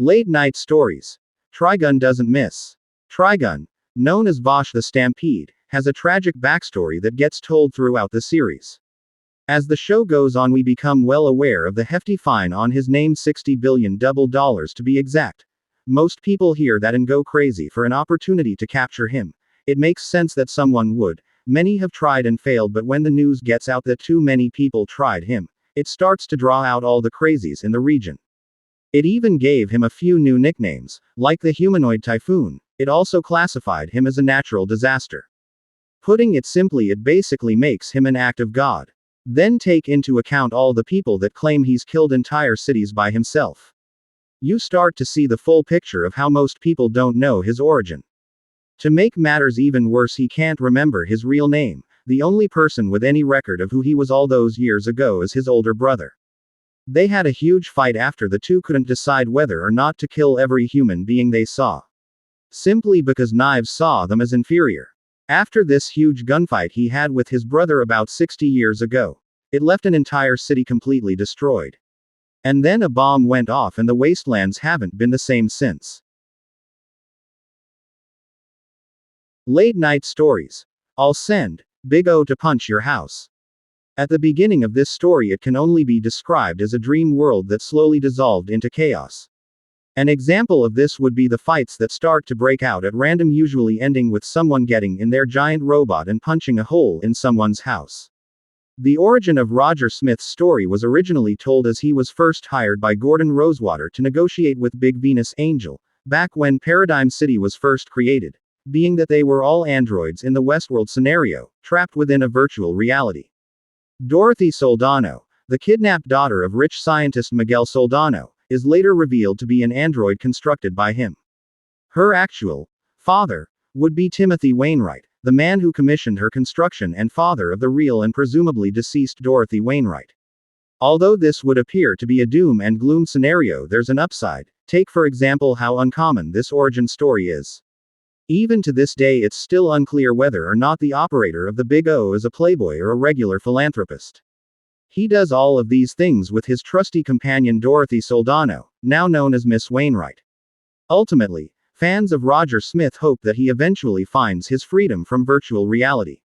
Late night stories. Trigun doesn't miss. Trigun, known as Vosh the Stampede, has a tragic backstory that gets told throughout the series. As the show goes on, we become well aware of the hefty fine on his name, $60 billion to be exact. Most people hear that and go crazy for an opportunity to capture him. It makes sense that someone would. Many have tried and failed, but when the news gets out that too many people tried him, it starts to draw out all the crazies in the region. It even gave him a few new nicknames, like the humanoid typhoon. It also classified him as a natural disaster. Putting it simply, it basically makes him an act of God. Then take into account all the people that claim he's killed entire cities by himself. You start to see the full picture of how most people don't know his origin. To make matters even worse, he can't remember his real name. The only person with any record of who he was all those years ago is his older brother. They had a huge fight after the two couldn't decide whether or not to kill every human being they saw. Simply because Knives saw them as inferior. After this huge gunfight he had with his brother about 60 years ago, it left an entire city completely destroyed. And then a bomb went off and the wastelands haven't been the same since. Late night stories. I'll send Big O to punch your house. At the beginning of this story, it can only be described as a dream world that slowly dissolved into chaos. An example of this would be the fights that start to break out at random, usually ending with someone getting in their giant robot and punching a hole in someone's house. The origin of Roger Smith's story was originally told as he was first hired by Gordon Rosewater to negotiate with Big Venus Angel, back when Paradigm City was first created, being that they were all androids in the Westworld scenario, trapped within a virtual reality. Dorothy Soldano, the kidnapped daughter of rich scientist Miguel Soldano, is later revealed to be an android constructed by him. Her actual father would be Timothy Wainwright, the man who commissioned her construction and father of the real and presumably deceased Dorothy Wainwright. Although this would appear to be a doom and gloom scenario, there's an upside. Take for example how uncommon this origin story is. Even to this day it's still unclear whether or not the operator of the Big O is a playboy or a regular philanthropist. He does all of these things with his trusty companion Dorothy Soldano, now known as Miss Wainwright. Ultimately, fans of Roger Smith hope that he eventually finds his freedom from virtual reality.